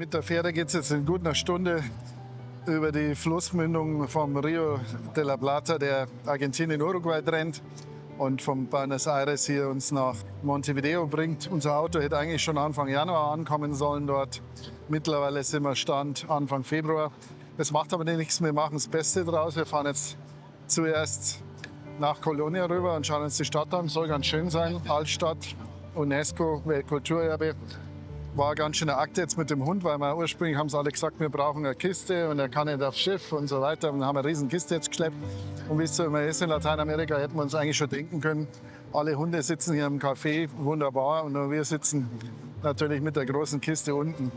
Mit der Fähre geht es jetzt in gut einer Stunde über die Flussmündung vom Rio de la Plata, der Argentinien-Uruguay trennt und vom Buenos Aires hier uns nach Montevideo bringt. Unser Auto hätte eigentlich schon Anfang Januar ankommen sollen dort. Mittlerweile sind wir Stand Anfang Februar. Das macht aber nichts, wir machen das Beste draus. Wir fahren jetzt zuerst nach Colonia rüber und schauen uns die Stadt an. Soll ganz schön sein. Altstadt, UNESCO, Weltkulturerbe. War ganz schön eine Akte jetzt mit dem Hund, weil wir ursprünglich haben sie alle gesagt, wir brauchen eine Kiste und er kann nicht aufs Schiff und so weiter. Und dann haben wir eine riesen Kiste jetzt geschleppt. Und wie es so immer ist in Lateinamerika, hätten wir uns eigentlich schon denken können, alle Hunde sitzen hier im Café, wunderbar. Und nur wir sitzen natürlich mit der großen Kiste unten.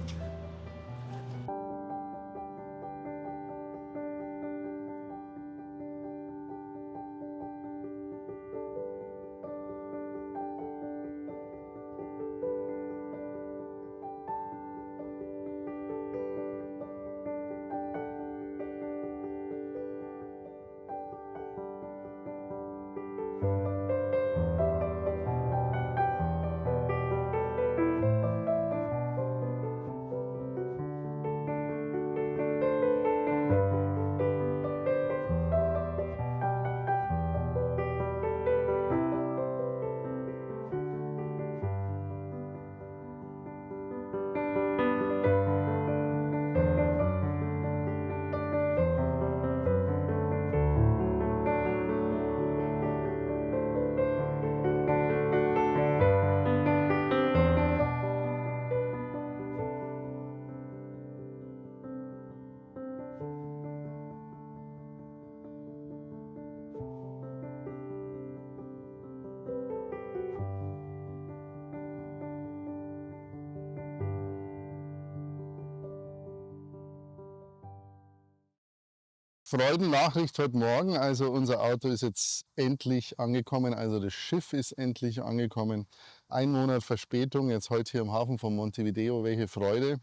Freudennachricht heute Morgen, also unser Auto ist jetzt endlich angekommen, also das Schiff ist endlich angekommen. 1 Monat Verspätung, jetzt heute hier im Hafen von Montevideo, welche Freude.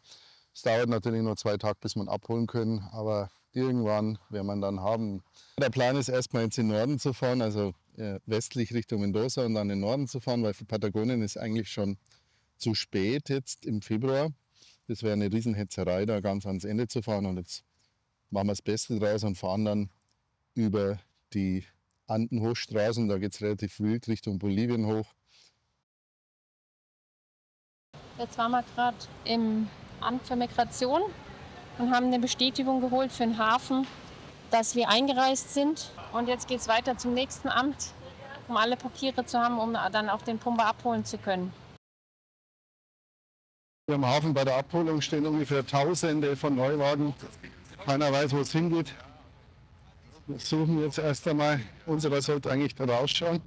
Es dauert natürlich noch 2 Tage, bis wir ihn abholen können, aber irgendwann werden wir ihn dann haben. Der Plan ist erstmal jetzt in den Norden zu fahren, also westlich Richtung Mendoza und dann in den Norden zu fahren, weil für Patagonien ist eigentlich schon zu spät jetzt im Februar. Das wäre eine Riesenhetzerei, da ganz ans Ende zu fahren und jetzt machen wir das Beste draus und fahren dann über die Andenhochstraßen. Da geht es relativ wild Richtung Bolivien hoch. Jetzt waren wir gerade im Amt für Migration und haben eine Bestätigung geholt für den Hafen, dass wir eingereist sind. Und jetzt geht es weiter zum nächsten Amt, um alle Papiere zu haben, um dann auch den Pumper abholen zu können. Hier am Hafen bei der Abholung stehen ungefähr Tausende von Neuwagen. Keiner weiß, wo es hingeht. Wir suchen jetzt erst einmal, unserer sollte eigentlich da rausschauen.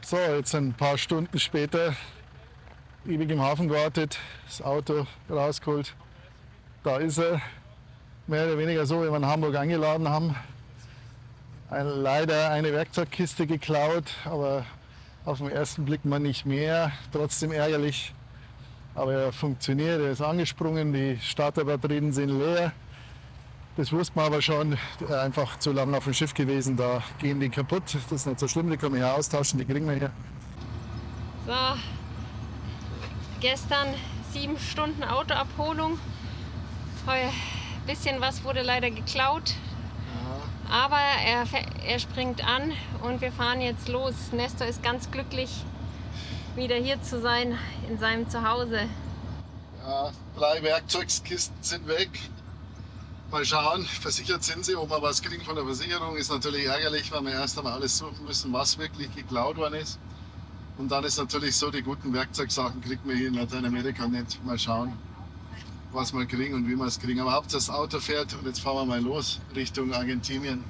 So, jetzt ein paar Stunden später, ewig im Hafen gewartet, das Auto rausgeholt. Da ist er, mehr oder weniger so, wie wir in Hamburg eingeladen haben. Leider eine Werkzeugkiste geklaut, aber auf den ersten Blick mal nicht mehr. Trotzdem ärgerlich, aber er funktioniert, er ist angesprungen, die Starterbatterien sind leer. Das wusste man aber schon, einfach zu lange auf dem Schiff gewesen, da gehen die kaputt. Das ist nicht so schlimm, die können wir hier austauschen, die kriegen wir hier. So, gestern 7 Stunden Autoabholung. Ein bisschen was wurde leider geklaut. Aber er springt an und wir fahren jetzt los. Nestor ist ganz glücklich, wieder hier zu sein, in seinem Zuhause. Ja, 3 Werkzeugkisten sind weg. Mal schauen, versichert sind sie. Ob wir was kriegen von der Versicherung, ist natürlich ärgerlich, weil wir erst einmal alles suchen müssen, was wirklich geklaut worden ist. Und dann ist natürlich so, die guten Werkzeugsachen kriegt man hier in Lateinamerika nicht. Mal schauen, was wir kriegen und wie wir es kriegen. Aber Hauptsache das Auto fährt und jetzt fahren wir mal los Richtung Argentinien.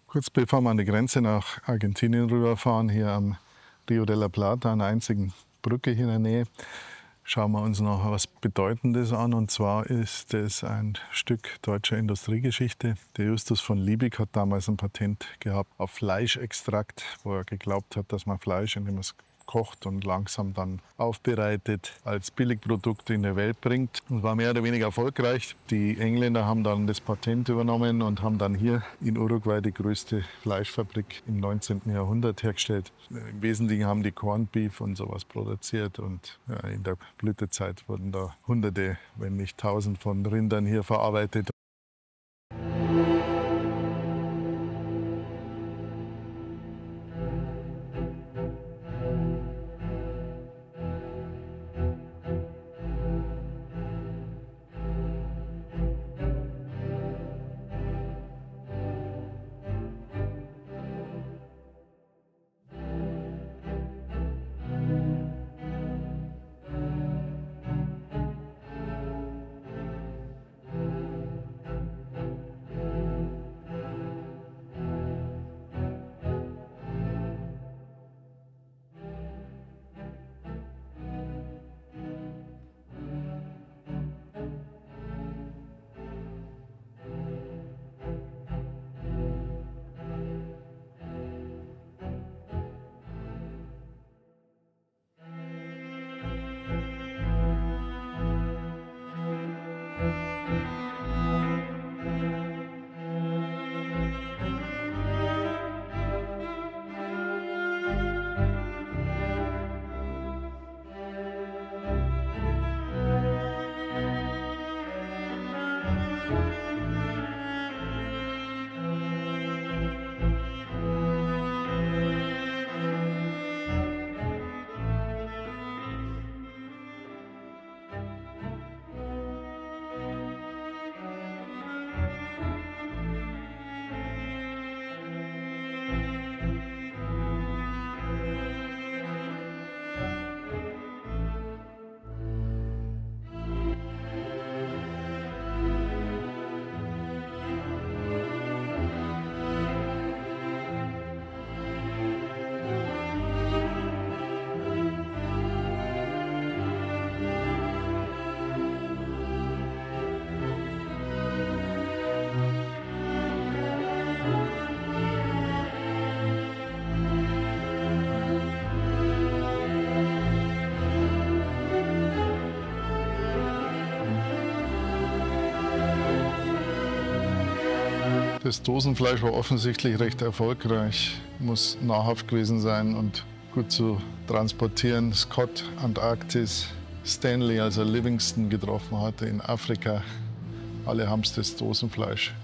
Kurz bevor wir an die Grenze nach Argentinien rüberfahren, hier am Rio de la Plata, einer einzigen Brücke hier in der Nähe, schauen wir uns noch was Bedeutendes an. Und zwar ist es ein Stück deutscher Industriegeschichte. Der Justus von Liebig hat damals ein Patent gehabt auf Fleischextrakt, wo er geglaubt hat, dass man Fleisch, indem man es kocht und langsam dann aufbereitet, als Billigprodukt in die Welt bringt. Und war mehr oder weniger erfolgreich. Die Engländer haben dann das Patent übernommen und haben dann hier in Uruguay die größte Fleischfabrik im 19. Jahrhundert hergestellt. Im Wesentlichen haben die Corned Beef und sowas produziert und ja, in der Blütezeit wurden da Hunderte, wenn nicht Tausend von Rindern hier verarbeitet. Das Dosenfleisch war offensichtlich recht erfolgreich, muss nahrhaft gewesen sein und gut zu transportieren. Scott, Antarktis, Stanley, als er Livingston getroffen hatte in Afrika, alle haben das Dosenfleisch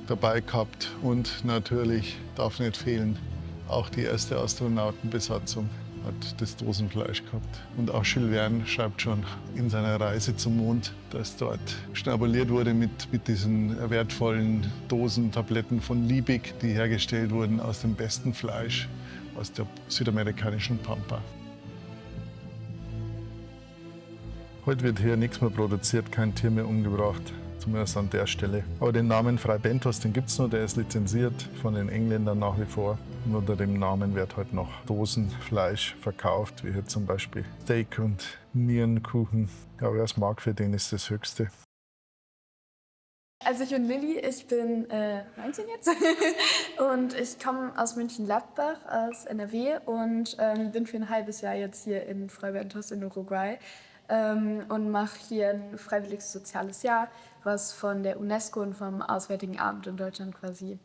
dabei gehabt. Und natürlich darf nicht fehlen, auch die erste Astronautenbesatzung hat das Dosenfleisch gehabt. Und auch Jules Verne schreibt schon in seiner Reise zum Mond, dass dort schnabuliert wurde mit diesen wertvollen Dosentabletten von Liebig, die hergestellt wurden aus dem besten Fleisch aus der südamerikanischen Pampa. Heute wird hier nichts mehr produziert, kein Tier mehr umgebracht, zumindest an der Stelle. Aber den Namen Fray Bentos, den gibt es noch, der ist lizenziert von den Engländern nach wie vor. Und unter dem Namen wird heute noch Dosenfleisch verkauft, wie hier zum Beispiel Steak und Nierenkuchen. Ja, wer es mag, für den ist das Höchste. Also ich bin Lilly, ich bin 19 jetzt und ich komme aus München-Gladbach, aus NRW und bin für ein halbes Jahr jetzt hier in Fray Bentos in Uruguay und mache hier ein freiwilliges soziales Jahr, was von der UNESCO und vom Auswärtigen Amt in Deutschland quasi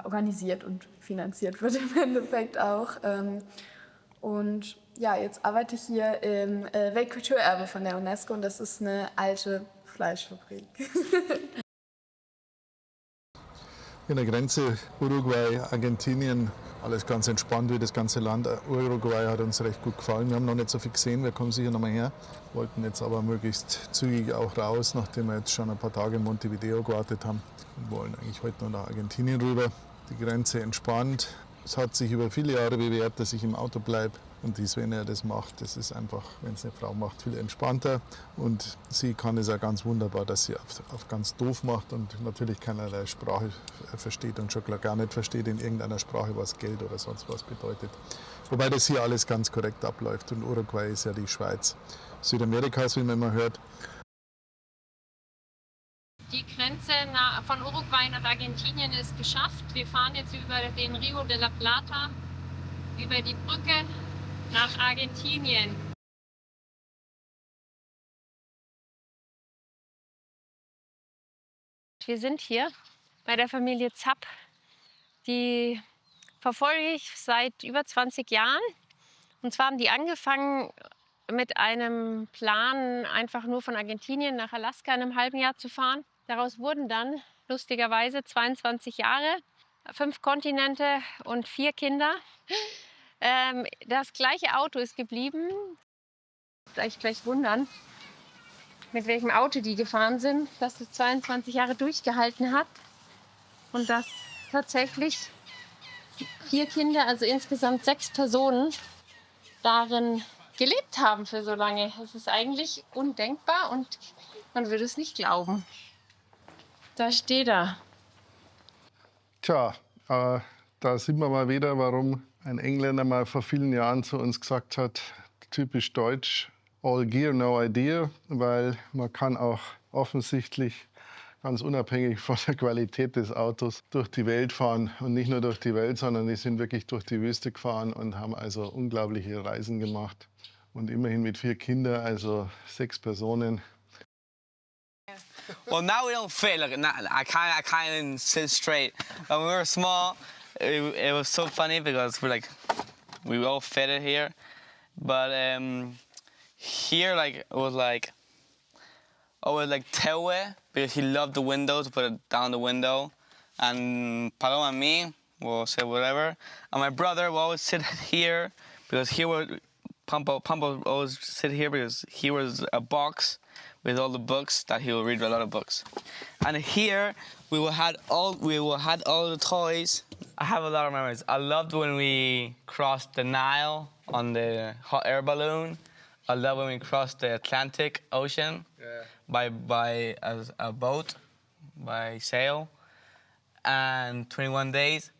organisiert und finanziert wird im Endeffekt auch. Und ja, jetzt arbeite ich hier im Weltkulturerbe von der UNESCO und das ist eine alte Fleischfabrik. In der Grenze Uruguay, Argentinien, alles ganz entspannt wie das ganze Land. Uruguay hat uns recht gut gefallen. Wir haben noch nicht so viel gesehen, wir kommen sicher noch mal her. Wollten jetzt aber möglichst zügig auch raus, nachdem wir jetzt schon ein paar Tage in Montevideo gewartet haben. Und wollen eigentlich heute noch nach Argentinien rüber. Die Grenze entspannt, Es hat sich über viele Jahre bewährt, dass ich im Auto bleibe. Und die Svenja das macht, das ist einfach, wenn es eine Frau macht, viel entspannter. Und sie kann es auch ganz wunderbar, dass sie auf ganz doof macht und natürlich keinerlei Sprache versteht und schon gar nicht versteht in irgendeiner Sprache, was Geld oder sonst was bedeutet. Wobei das hier alles ganz korrekt abläuft. Und Uruguay ist ja die Schweiz Südamerikas, wie man immer hört. Die Grenze von Uruguay nach Argentinien ist geschafft. Wir fahren jetzt über den Rio de la Plata, über die Brücke nach Argentinien. Wir sind hier bei der Familie Zapp. Die verfolge ich seit über 20 Jahren. Und zwar haben die angefangen mit einem Plan, einfach nur von Argentinien nach Alaska in einem halben Jahr zu fahren. Daraus wurden dann lustigerweise 22 Jahre, 5 Kontinente und 4 Kinder. Das gleiche Auto ist geblieben. Euch gleich wundern, mit welchem Auto die gefahren sind, dass es 22 Jahre durchgehalten hat und dass tatsächlich 4 Kinder, also insgesamt 6 Personen, darin gelebt haben für so lange. Es ist eigentlich undenkbar und man würde es nicht glauben. Da steht er. Tja, da sieht man mal wieder, warum ein Engländer mal vor vielen Jahren zu uns gesagt hat, typisch deutsch, all gear, no idea, weil man kann auch offensichtlich ganz unabhängig von der Qualität des Autos durch die Welt fahren. Und nicht nur durch die Welt, sondern die sind wirklich durch die Wüste gefahren und haben also unglaubliche Reisen gemacht. Und immerhin mit 4 Kindern, also 6 Personen. Well, now we don't fit. Like, I can't sit straight. When we were small, it was so funny because we all fitted here. But here, like, it was like Tewe, because he loved the window, to put it down the window. And Paloma and me will sit whatever. And my brother will always sit here, because Pampo always sit here because here was a box with all the books that he will read, a lot of books. And here we will had all the toys. I have a lot of memories. I loved when we crossed the Nile on the hot air balloon. I love when we crossed the Atlantic Ocean by a boat, by sail, and 21 days.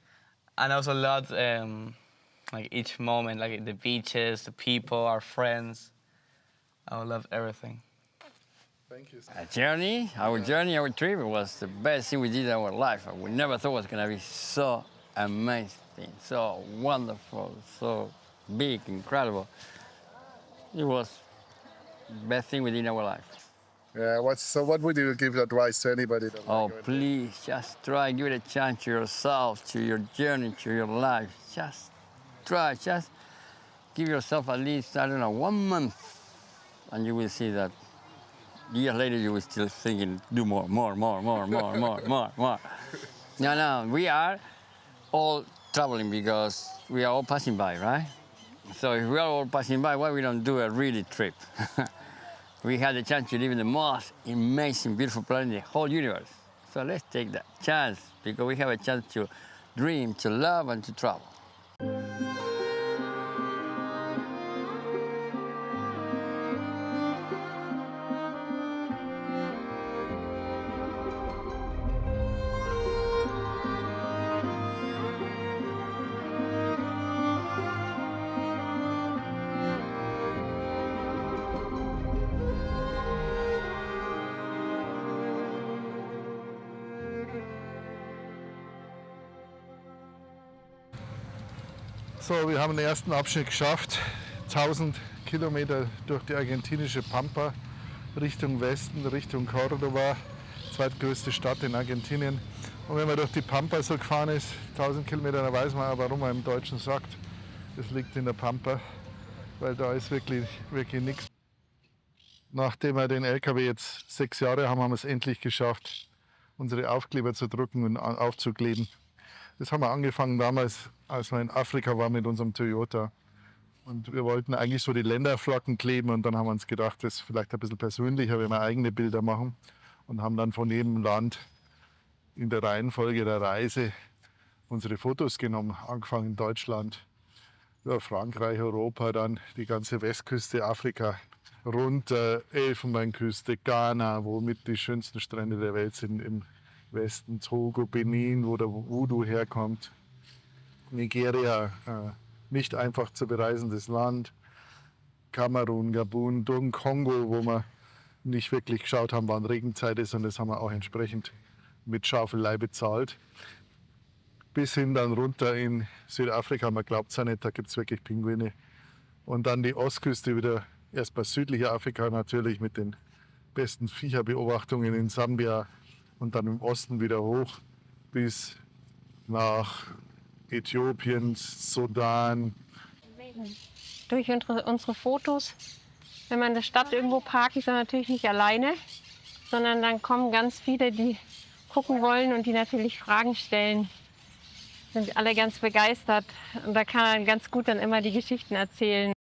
And I also loved like each moment, like the beaches, the people, our friends. I loved everything. Thank you. Our journey, our trip was the best thing we did in our life. We never thought it was going to be so amazing, so wonderful, so big, incredible. It was the best thing we did in our life. Yeah, what would you give advice to anybody that Oh, please, just try, give it a chance to yourself, to your journey, to your life. Just try, just give yourself at least, I don't know, 1 month, and you will see that years later you will still thinking, do more. No, we are all traveling because we are all passing by, right? So if we are all passing by, why we don't do a really trip? We had the chance to live in the most amazing, beautiful planet in the whole universe. So let's take that chance, because we have a chance to dream, to love, and to travel. So, wir haben den ersten Abschnitt geschafft. 1000 Kilometer durch die argentinische Pampa, Richtung Westen, Richtung Córdoba, zweitgrößte Stadt in Argentinien. Und wenn man durch die Pampa so gefahren ist, 1000 Kilometer, dann weiß man auch, warum man im Deutschen sagt, es liegt in der Pampa, weil da ist wirklich nichts. Nachdem wir den LKW jetzt 6 Jahre haben, haben wir es endlich geschafft, unsere Aufkleber zu drucken und aufzukleben. Das haben wir angefangen damals, als wir in Afrika waren mit unserem Toyota. Und wir wollten eigentlich so die Länderflaggen kleben und dann haben wir uns gedacht, das ist vielleicht ein bisschen persönlicher, wenn wir eigene Bilder machen. Und haben dann von jedem Land in der Reihenfolge der Reise unsere Fotos genommen, angefangen in Deutschland, über Frankreich, Europa, dann die ganze Westküste, Afrika, runter, Elfenbeinküste, Ghana, wo mit die schönsten Strände der Welt sind, im Westen, Togo, Benin, wo der Voodoo herkommt, Nigeria, nicht einfach zu bereisendes Land, Kamerun, Gabun, durch den Kongo, wo wir nicht wirklich geschaut haben, wann Regenzeit ist, und das haben wir auch entsprechend mit Schaufelei bezahlt. Bis hin dann runter in Südafrika, man glaubt es ja nicht, da gibt es wirklich Pinguine. Und dann die Ostküste wieder, erst bei südlicher Afrika natürlich mit den besten Viecherbeobachtungen in Sambia und dann im Osten wieder hoch bis nach Äthiopien, Sudan. Durch unsere Fotos, wenn man in der Stadt irgendwo parkt, ist man natürlich nicht alleine, sondern dann kommen ganz viele, die gucken wollen und die natürlich Fragen stellen. Sind alle ganz begeistert und da kann man ganz gut dann immer die Geschichten erzählen.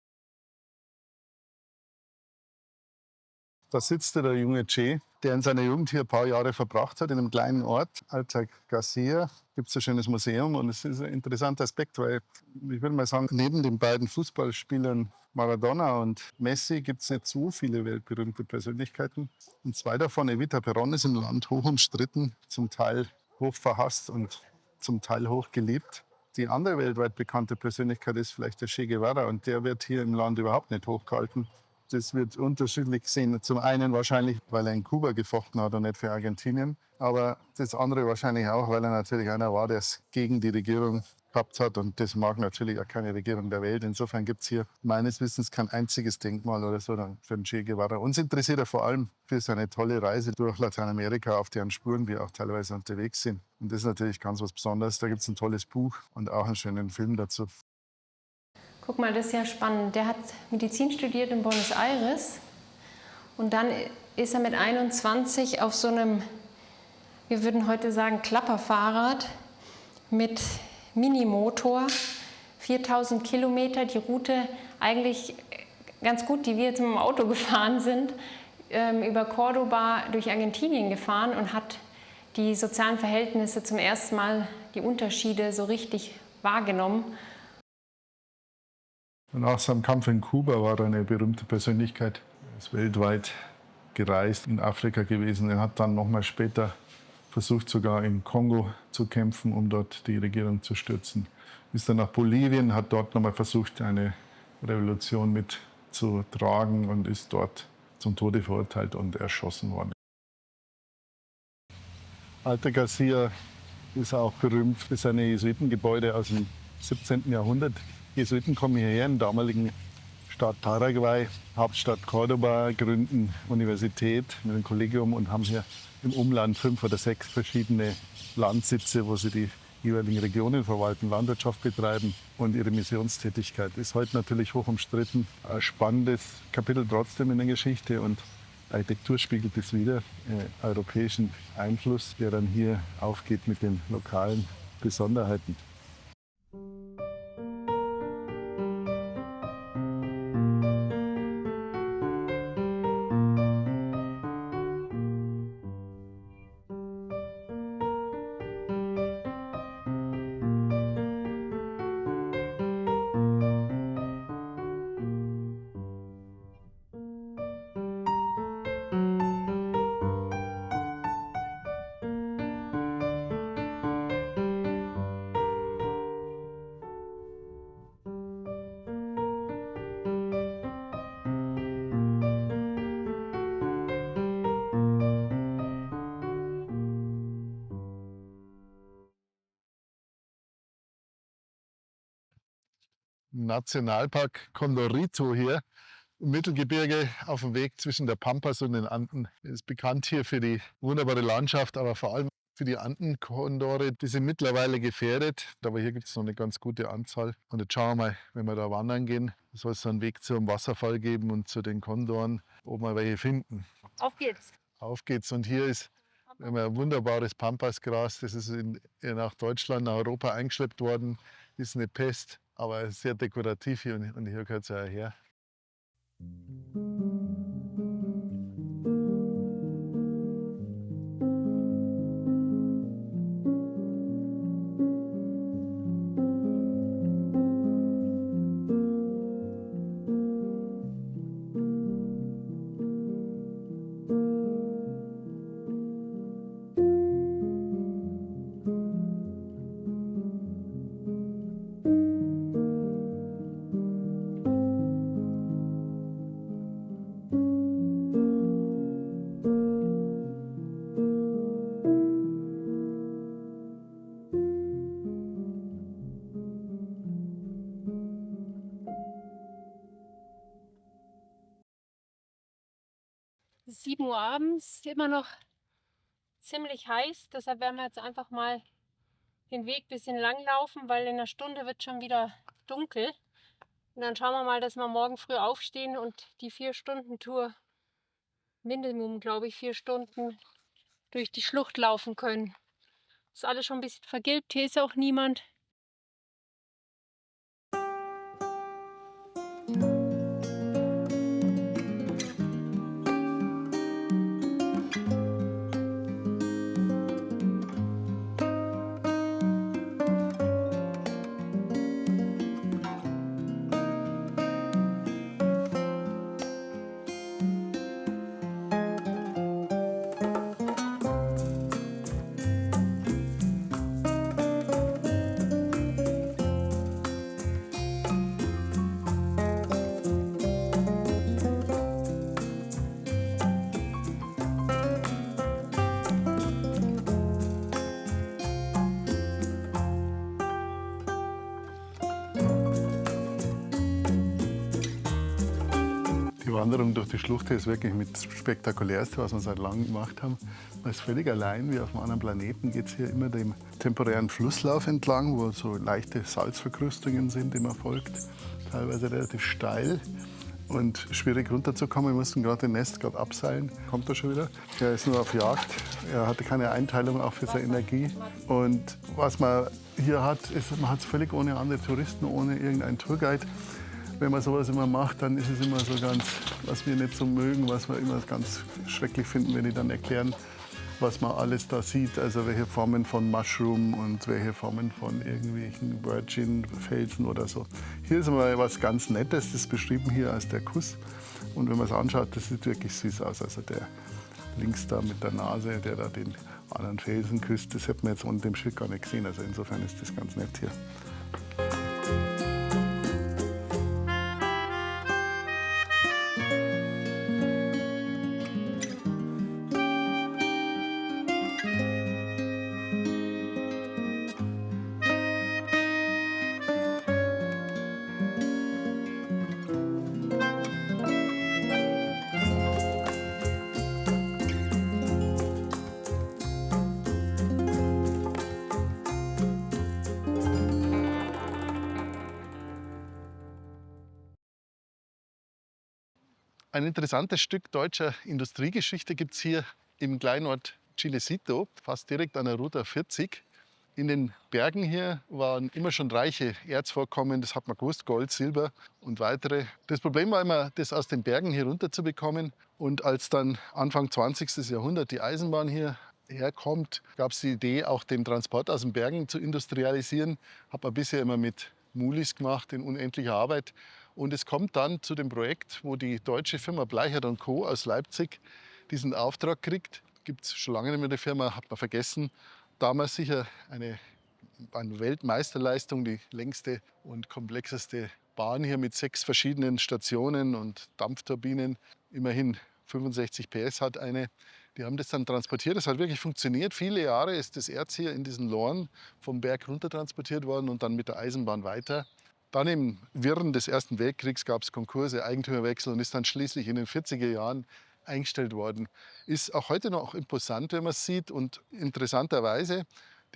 Da sitzt der junge Che, der in seiner Jugend hier ein paar Jahre verbracht hat, in einem kleinen Ort, Alta Garcia. Gibt es ein schönes Museum und es ist ein interessanter Aspekt, weil ich würde mal sagen, neben den beiden Fußballspielern Maradona und Messi gibt es nicht so viele weltberühmte Persönlichkeiten. Und zwei davon, Evita Perón, ist im Land hoch umstritten, zum Teil hoch verhasst und zum Teil hoch geliebt. Die andere weltweit bekannte Persönlichkeit ist vielleicht der Che Guevara und der wird hier im Land überhaupt nicht hochgehalten. Das wird unterschiedlich gesehen. Zum einen wahrscheinlich, weil er in Kuba gefochten hat und nicht für Argentinien. Aber das andere wahrscheinlich auch, weil er natürlich einer war, der es gegen die Regierung gehabt hat. Und das mag natürlich auch keine Regierung der Welt. Insofern gibt es hier meines Wissens kein einziges Denkmal oder so für den Che Guevara. Uns interessiert er vor allem für seine tolle Reise durch Lateinamerika, auf deren Spuren wir auch teilweise unterwegs sind. Und das ist natürlich ganz was Besonderes. Da gibt es ein tolles Buch und auch einen schönen Film dazu. Guck mal, das ist ja spannend. Der hat Medizin studiert in Buenos Aires und dann ist er mit 21 auf so einem, wir würden heute sagen, Klapperfahrrad mit Minimotor, 4000 Kilometer, die Route eigentlich ganz gut, die wir jetzt mit dem Auto gefahren sind, über Cordoba durch Argentinien gefahren und hat die sozialen Verhältnisse zum ersten Mal, die Unterschiede so richtig wahrgenommen. Nach seinem Kampf in Kuba war er eine berühmte Persönlichkeit. Er ist weltweit gereist, in Afrika gewesen. Er hat dann nochmal später versucht, sogar im Kongo zu kämpfen, um dort die Regierung zu stürzen. Ist dann nach Bolivien, hat dort nochmal versucht, eine Revolution mitzutragen und ist dort zum Tode verurteilt und erschossen worden. Alta Garcia ist auch berühmt für seine Jesuitengebäude aus dem 17. Jahrhundert. Jesuiten kommen hierher in der damaligen Stadt Paraguay, Hauptstadt Cordoba, gründen Universität mit einem Kollegium und haben hier im Umland 5 oder 6 verschiedene Landsitze, wo sie die jeweiligen Regionen verwalten, Landwirtschaft betreiben und ihre Missionstätigkeit. Ist heute natürlich hoch umstritten. Ein spannendes Kapitel trotzdem in der Geschichte und Architektur spiegelt es wider, europäischen Einfluss, der dann hier aufgeht mit den lokalen Besonderheiten. Nationalpark Condorito hier im Mittelgebirge auf dem Weg zwischen der Pampas und den Anden. Ist bekannt hier für die wunderbare Landschaft, aber vor allem für die Andenkondore. Die sind mittlerweile gefährdet, aber hier gibt es noch eine ganz gute Anzahl. Und jetzt schauen wir mal, wenn wir da wandern gehen, soll es einen Weg zum Wasserfall geben und zu den Kondoren, ob wir welche finden. Auf geht's! Auf geht's. Und hier ist ein wunderbares Pampasgras, das ist nach Deutschland, nach Europa eingeschleppt worden. Ist eine Pest, aber sehr dekorativ hier und hier gehört es ja her. bis 7 Uhr abends immer noch ziemlich heiß. Deshalb werden wir jetzt einfach mal den Weg ein bisschen lang laufen, weil in einer Stunde wird schon wieder dunkel. Und dann schauen wir mal, dass wir morgen früh aufstehen und die 4-Stunden-Tour, Minimum glaube ich 4 Stunden, durch die Schlucht laufen können. Ist alles schon ein bisschen vergilbt, hier ist auch niemand. Die Wanderung durch die Schlucht ist wirklich mit das Spektakulärste, was wir seit langem gemacht haben. Man ist völlig allein, wie auf einem anderen Planeten, geht es hier immer dem temporären Flusslauf entlang, wo so leichte Salzverkrustungen sind, die man folgt. Teilweise relativ steil und schwierig runterzukommen. Wir mussten gerade den Nest abseilen. Kommt er schon wieder? Er ist nur auf Jagd. Er hatte keine Einteilung auch für seine Energie. Und was man hier hat, ist, man hat es völlig ohne andere Touristen, ohne irgendeinen Tourguide. Wenn man sowas immer macht, dann ist es immer so ganz, was wir nicht so mögen, was wir immer ganz schrecklich finden, wenn die dann erklären, was man alles da sieht. Also welche Formen von Mushroom und welche Formen von irgendwelchen Virgin-Felsen oder so. Hier ist mal was ganz Nettes, das ist beschrieben hier als der Kuss. Und wenn man es anschaut, das sieht wirklich süß aus. Also der links da mit der Nase, der da den anderen Felsen küsst, das hätte man jetzt unter dem Schild gar nicht gesehen. Also insofern ist das ganz nett hier. Ein interessantes Stück deutscher Industriegeschichte gibt es hier im Kleinort Chilecito, fast direkt an der Route 40. In den Bergen hier waren immer schon reiche Erzvorkommen, das hat man gewusst, Gold, Silber und weitere. Das Problem war immer, das aus den Bergen hier runter zu bekommen. Und als dann Anfang 20. Jahrhundert die Eisenbahn hier herkommt, gab es die Idee, auch den Transport aus den Bergen zu industrialisieren. Hat man bisher immer mit Mulis gemacht, in unendlicher Arbeit. Und es kommt dann zu dem Projekt, wo die deutsche Firma Bleichert & Co. aus Leipzig diesen Auftrag kriegt. Gibt es schon lange nicht mehr, die Firma, hat man vergessen. Damals sicher eine Weltmeisterleistung, die längste und komplexeste Bahn hier mit 6 verschiedenen Stationen und Dampfturbinen. Immerhin 65 PS hat eine. Die haben das dann transportiert. Das hat wirklich funktioniert. Viele Jahre ist das Erz hier in diesen Loren vom Berg runter transportiert worden und dann mit der Eisenbahn weiter. Dann im Wirren des Ersten Weltkriegs gab es Konkurse, Eigentümerwechsel und ist dann schließlich in den 40er Jahren eingestellt worden. Ist auch heute noch imposant, wenn man es sieht. Und interessanterweise,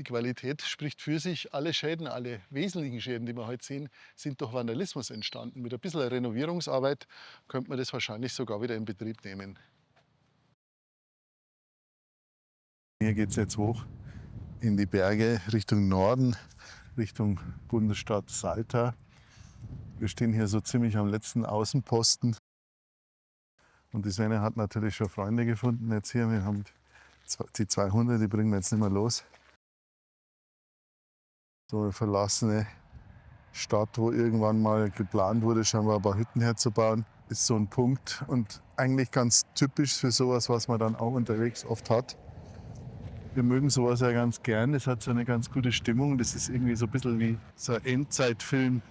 die Qualität spricht für sich. Alle Schäden, alle wesentlichen Schäden, die wir heute sehen, sind durch Vandalismus entstanden. Mit ein bisschen Renovierungsarbeit könnte man das wahrscheinlich sogar wieder in Betrieb nehmen. Hier geht es jetzt hoch in die Berge Richtung Norden, Richtung Bundesstaat Salta. Wir stehen hier so ziemlich am letzten Außenposten. Und die Svenne hat natürlich schon Freunde gefunden jetzt hier. Wir haben die 200, die bringen wir jetzt nicht mehr los. So eine verlassene Stadt, wo irgendwann mal geplant wurde, scheinbar ein paar Hütten herzubauen, ist so ein Punkt. Und eigentlich ganz typisch für sowas, was man dann auch unterwegs oft hat. Wir mögen sowas ja ganz gern. Das hat so eine ganz gute Stimmung. Das ist irgendwie so ein bisschen wie so ein Endzeitfilm